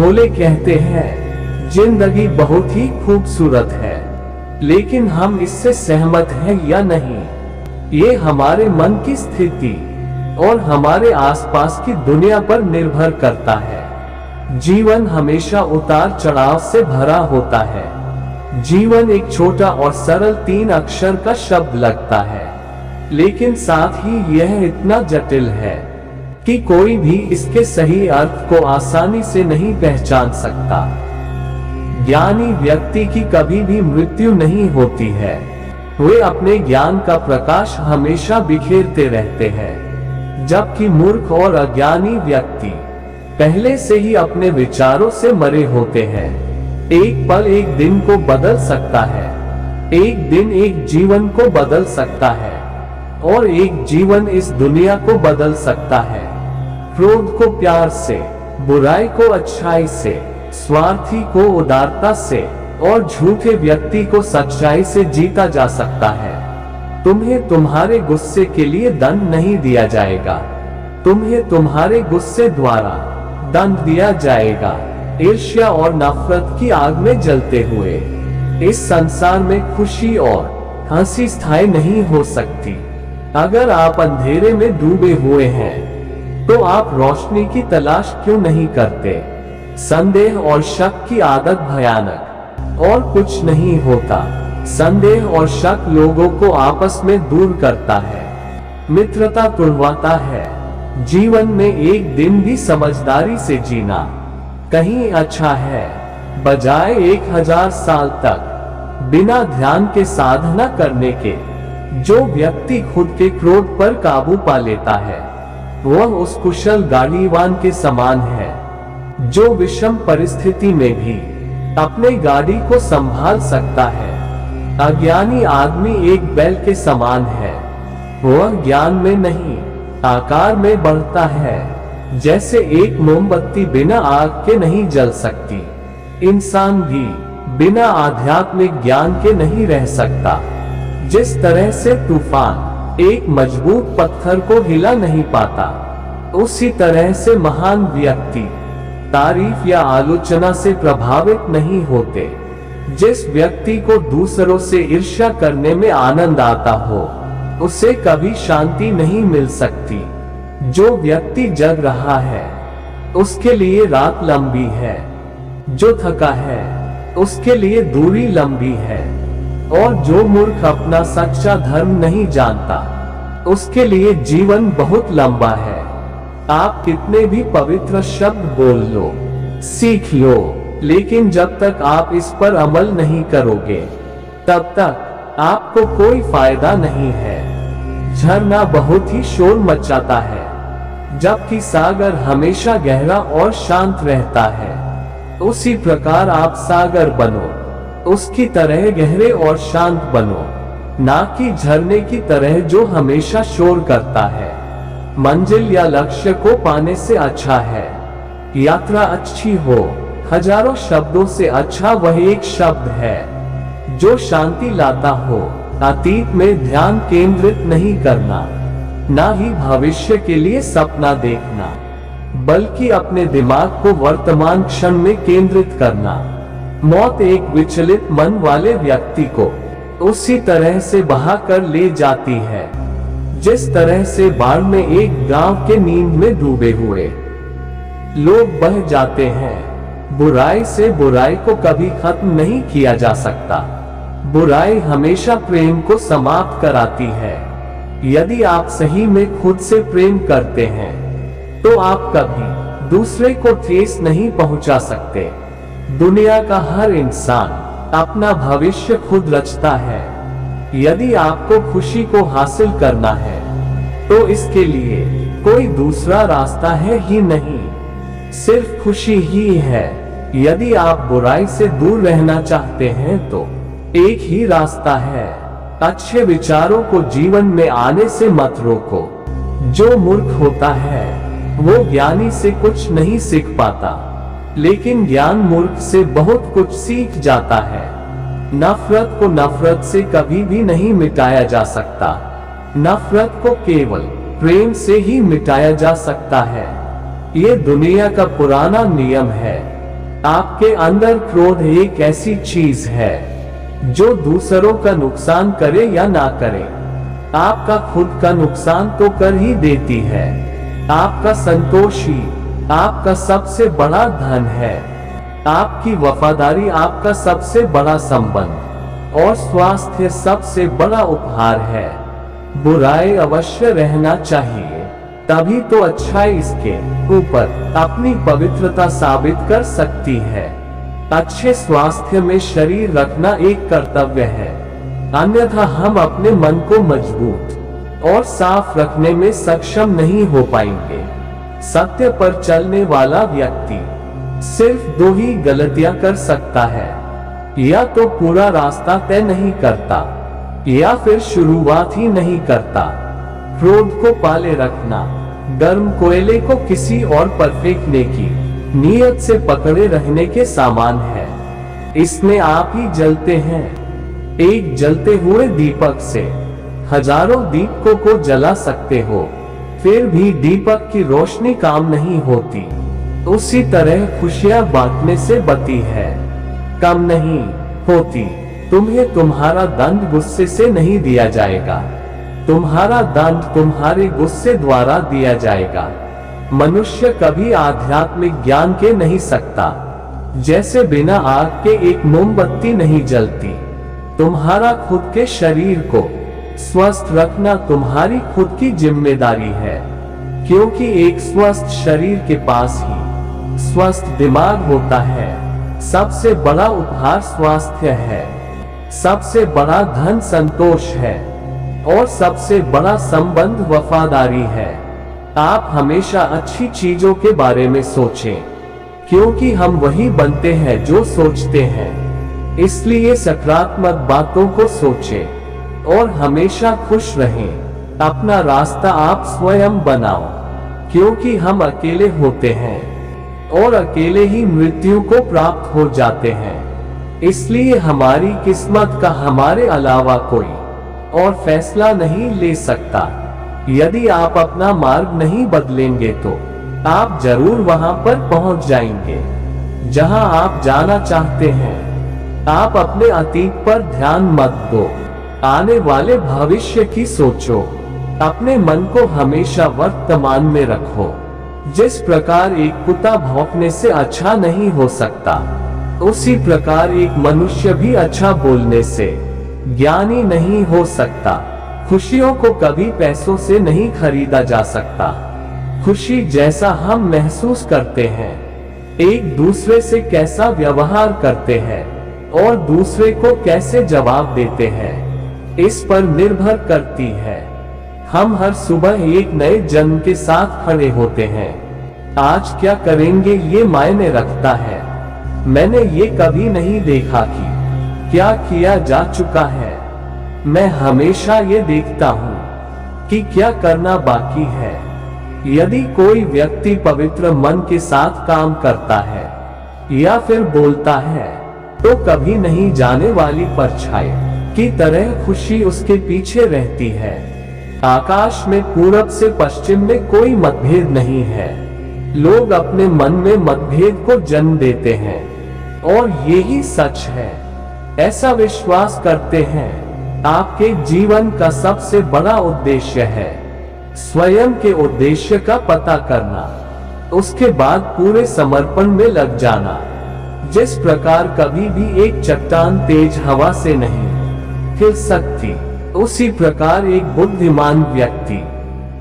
भोले कहते हैं जिंदगी बहुत ही खूबसूरत है, लेकिन हम इससे सहमत हैं या नहीं, ये हमारे मन की स्थिति और हमारे आसपास की दुनिया पर निर्भर करता है। जीवन हमेशा उतार चढ़ाव से भरा होता है। जीवन एक छोटा और सरल 3 अक्षर का शब्द लगता है, लेकिन साथ ही यह इतना जटिल है कि कोई भी इसके सही अर्थ को आसानी से नहीं पहचान सकता। ज्ञानी व्यक्ति की कभी भी मृत्यु नहीं होती है। वे अपने ज्ञान का प्रकाश हमेशा बिखेरते रहते हैं, जबकि मूर्ख और अज्ञानी व्यक्ति पहले से ही अपने विचारों से मरे होते हैं। एक पल एक दिन को बदल सकता है, एक दिन एक जीवन को बदल सकता है, और एक जीवन इस दुनिया को बदल सकता है। क्रोध को प्यार से, बुराई को अच्छाई से, स्वार्थी को उदारता से और झूठे व्यक्ति को सच्चाई से जीता जा सकता है। तुम्हें तुम्हारे गुस्से के लिए दंड नहीं दिया जाएगा, तुम्हें तुम्हारे गुस्से द्वारा दंड दिया जाएगा। ईर्ष्या और नफरत की आग में जलते हुए इस संसार में खुशी और हंसी स्थायी नहीं हो सकती। अगर आप अंधेरे में डूबे हुए हैं तो आप रोशनी की तलाश क्यों नहीं करते? संदेह और शक की आदत भयानक और कुछ नहीं होता। संदेह और शक लोगों को आपस में दूर करता है, मित्रता तोड़वाता है। जीवन में एक दिन भी समझदारी से जीना कहीं अच्छा है, बजाय 1000 साल तक बिना ध्यान के साधना करने के। जो व्यक्ति खुद के क्रोध पर काबू पा लेता है वह उस कुशल गाड़ीवान के समान है जो विषम परिस्थिति में भी अपने गाड़ी को संभाल सकता है। अज्ञानी आदमी एक बैल के समान है, वह ज्ञान में नहीं आकार में बढ़ता है। जैसे एक मोमबत्ती बिना आग के नहीं जल सकती, इंसान भी बिना आध्यात्मिक ज्ञान के नहीं रह सकता। जिस तरह से तूफान एक मजबूत पत्थर को हिला नहीं पाता, उसी तरह से महान व्यक्ति तारीफ या आलोचना से प्रभावित नहीं होते। जिस व्यक्ति को दूसरों से ईर्ष्या करने में आनंद आता हो, उसे कभी शांति नहीं मिल सकती। जो व्यक्ति जग रहा है उसके लिए रात लंबी है, जो थका है उसके लिए दूरी लंबी है, और जो मूर्ख अपना सच्चा धर्म नहीं जानता उसके लिए जीवन बहुत लंबा है। आप कितने भी पवित्र शब्द बोल लो, सीख लो, लेकिन जब तक आप इस पर अमल नहीं करोगे तब तक आपको कोई फायदा नहीं है। झरना बहुत ही शोर मचाता है, जबकि सागर हमेशा गहरा और शांत रहता है। उसी प्रकार आप सागर बनो, उसकी तरह गहरे और शांत बनो, ना कि झरने की तरह जो हमेशा शोर करता है। मंजिल या लक्ष्य को पाने से अच्छा है यात्रा अच्छी हो, हजारों शब्दों से अच्छा वह एक शब्द है जो शांति लाता हो। अतीत में ध्यान केंद्रित नहीं करना, ना ही भविष्य के लिए सपना देखना, बल्कि अपने दिमाग को वर्तमान क्षण में केंद्रित करना। मौत एक विचलित मन वाले व्यक्ति को उसी तरह से बहा कर ले जाती है जिस तरह से बाढ़ में एक गांव के नींद में डूबे हुए लोग बह जाते हैं। बुराई से बुराई को कभी खत्म नहीं किया जा सकता। बुराई हमेशा प्रेम को समाप्त कराती है। यदि आप सही में खुद से प्रेम करते हैं तो आप कभी दूसरे को ठेस नहीं पहुंचा सकते। दुनिया का हर इंसान अपना भविष्य खुद रचता है। यदि आपको खुशी को हासिल करना है तो इसके लिए कोई दूसरा रास्ता है ही नहीं, सिर्फ खुशी ही है। यदि आप बुराई से दूर रहना चाहते हैं तो एक ही रास्ता है, अच्छे विचारों को जीवन में आने से मत रोको। जो मूर्ख होता है वो ज्ञानी से कुछ नहीं सीख पाता, लेकिन ज्ञान मूर्ख से बहुत कुछ सीख जाता है। नफरत को नफरत से कभी भी नहीं मिटाया जा सकता, नफरत को केवल प्रेम से ही मिटाया जा सकता है। ये दुनिया का पुराना नियम है। आपके अंदर क्रोध एक ऐसी चीज है जो दूसरों का नुकसान करे या ना करे, आपका खुद का नुकसान तो कर ही देती है। आपका संतोष ही आपका सबसे बड़ा धन है। आपकी वफादारी आपका सबसे बड़ा संबंध और स्वास्थ्य सबसे बड़ा उपहार है। बुराई अवश्य रहना चाहिए, तभी तो अच्छाई इसके ऊपर अपनी पवित्रता साबित कर सकती है। अच्छे स्वास्थ्य में शरीर रखना एक कर्तव्य है, अन्यथा हम अपने मन को मजबूत और साफ रखने में सक्षम नहीं हो पाएंगे। सत्य पर चलने वाला व्यक्ति सिर्फ दो ही गलतियां कर सकता है, या तो पूरा रास्ता तय नहीं करता या फिर शुरुआत ही नहीं करता। क्रोध को पाले रखना गर्म कोयले को किसी और पर फेंकने की नियत से पकड़े रहने के समान है। इसमें आप ही जलते हैं। एक जलते हुए दीपक से हजारों दीपकों को जला सकते हो, फिर भी दीपक की रोशनी काम नहीं होती। उसी तरह खुशियां बांटने से बती है, कम नहीं होती। तुम्हें तुम्हारा दंड गुस्से से नहीं दिया जाएगा, तुम्हारा दंड तुम्हारे गुस्से द्वारा दिया जाएगा। मनुष्य कभी आध्यात्मिक ज्ञान के नहीं सकता, जैसे बिना आग के एक मोमबत्ती नहीं जलती। तुम्हारा खुद के शरीर को स्वस्थ रखना तुम्हारी खुद की जिम्मेदारी है, क्योंकि एक स्वस्थ शरीर के पास ही स्वस्थ दिमाग होता है। सबसे बड़ा उपहार स्वास्थ्य है, सबसे बड़ा धन संतोष है और सबसे बड़ा संबंध वफादारी है। आप हमेशा अच्छी चीजों के बारे में सोचें, क्योंकि हम वही बनते हैं जो सोचते हैं। इसलिए सकारात्मक बातों को सोचें और हमेशा खुश रहें। अपना रास्ता आप स्वयं बनाओ, क्योंकि हम अकेले होते हैं और अकेले ही मृत्यु को प्राप्त हो जाते हैं। इसलिए हमारी किस्मत का हमारे अलावा कोई और फैसला नहीं ले सकता। यदि आप अपना मार्ग नहीं बदलेंगे तो आप जरूर वहां पर पहुंच जाएंगे जहां आप जाना चाहते हैं। आप अपने अतीत पर ध्यान मत दो, आने वाले भविष्य की सोचो। अपने मन को हमेशा वर्तमान में रखो। जिस प्रकार एक कुत्ता भौंकने से अच्छा नहीं हो सकता, उसी प्रकार एक मनुष्य भी अच्छा बोलने से ज्ञानी नहीं हो सकता। खुशियों को कभी पैसों से नहीं खरीदा जा सकता। खुशी जैसा हम महसूस करते हैं, एक दूसरे से कैसा व्यवहार करते हैं और दूसरे को कैसे जवाब देते हैं, इस पर निर्भर करती है। हम हर सुबह एक नए जन्म के साथ खड़े होते हैं। आज क्या करेंगे ये मायने रखता है। मैंने ये कभी नहीं देखा कि क्या किया जा चुका है। मैं हमेशा ये देखता हूँ कि क्या करना बाकी है। यदि कोई व्यक्ति पवित्र मन के साथ काम करता है या फिर बोलता है, तो कभी नहीं जाने वाली परछाई की तरह खुशी उसके पीछे रहती है। आकाश में पूरब से पश्चिम में कोई मतभेद नहीं है। लोग अपने मन में मतभेद को जन्म देते हैं और यही सच है, ऐसा विश्वास करते हैं। आपके जीवन का सबसे बड़ा उद्देश्य है स्वयं के उद्देश्य का पता करना, उसके बाद पूरे समर्पण में लग जाना। जिस प्रकार कभी भी एक चट्टान तेज हवा से नहीं हिल सकती, उसी प्रकार एक बुद्धिमान व्यक्ति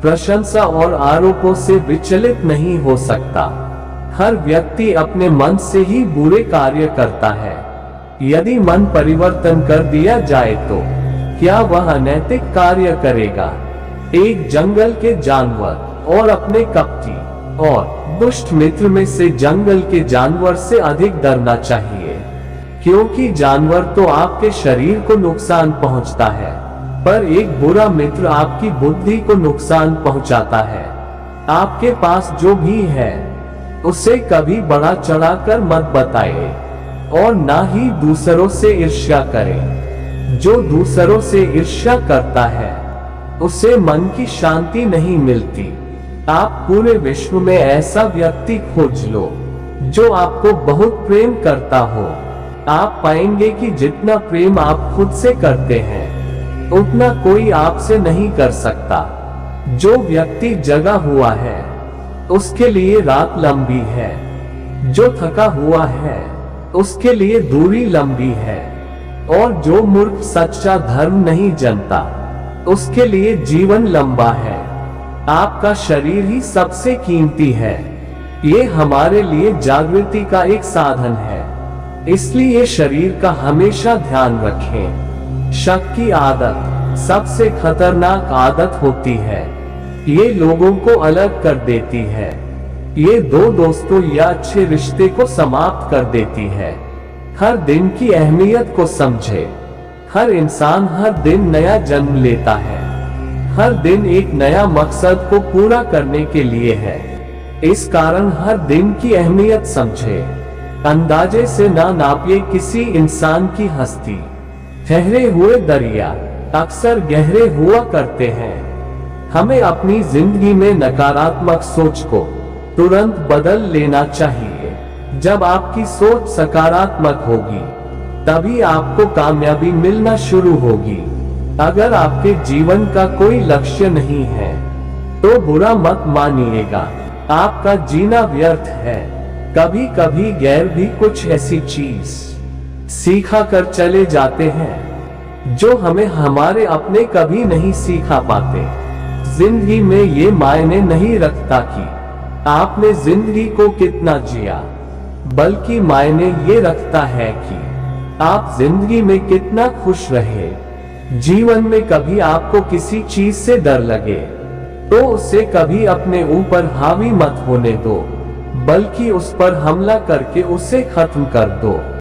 प्रशंसा और आरोपों से विचलित नहीं हो सकता। हर व्यक्ति अपने मन से ही बुरे कार्य करता है। यदि मन परिवर्तन कर दिया जाए तो क्या वह अनैतिक कार्य करेगा? एक जंगल के जानवर और अपने कपटी और दुष्ट मित्र में से जंगल के जानवर से अधिक डरना चाहिए, क्योंकि जानवर तो आपके शरीर को नुकसान पहुंचता है, पर एक बुरा मित्र आपकी बुद्धि को नुकसान पहुंचाता है। आपके पास जो भी है उसे कभी बढ़ा चढ़ाकर मत बताए और ना ही दूसरों से ईर्ष्या करें। जो दूसरों से ईर्ष्या करता है उसे मन की शांति नहीं मिलती। आप पूरे विश्व में ऐसा व्यक्ति खोज लो जो आपको बहुत प्रेम करता हो। आप पाएंगे कि जितना प्रेम आप खुद से करते हैं उतना कोई आपसे नहीं कर सकता। जो व्यक्ति जगा हुआ है उसके लिए रात लंबी है, जो थका हुआ है उसके लिए दूरी लंबी है, और जो मूर्ख सच्चा धर्म नहीं जानता उसके लिए जीवन लंबा है। आपका शरीर ही सबसे कीमती है। ये हमारे लिए जागृति का एक साधन है, इसलिए शरीर का हमेशा ध्यान रखें। शक की आदत सबसे खतरनाक आदत होती है। ये लोगों को अलग कर देती है। ये दो दोस्तों या अच्छे रिश्ते को समाप्त कर देती है। हर दिन की अहमियत को समझे। हर इंसान हर दिन नया जन्म लेता है। हर दिन एक नया मकसद को पूरा करने के लिए है। इस कारण हर दिन की अहमियत समझे। अंदाजे से ना नापिए किसी इंसान की हस्ती। ठहरे हुए दरिया अक्सर गहरे हुआ करते हैं। हमें अपनी जिंदगी में नकारात्मक सोच को तुरंत बदल लेना चाहिए। जब आपकी सोच सकारात्मक होगी तभी आपको कामयाबी मिलना शुरू होगी। अगर आपके जीवन का कोई लक्ष्य नहीं है तो बुरा मत मानिएगा, आपका जीना व्यर्थ है। कभी कभी गैर भी कुछ ऐसी चीज सीखा कर चले जाते हैं जो हमें हमारे अपने कभी नहीं सीखा पाते। जिंदगी में ये मायने नहीं रखता कि आपने जिंदगी को कितना जिया, बल्कि मायने ये रखता है कि आप जिंदगी में कितना खुश रहे। जीवन में कभी आपको किसी चीज से डर लगे तो उसे कभी अपने ऊपर हावी मत होने दो, बल्कि उस पर हमला करके उसे खत्म कर दो।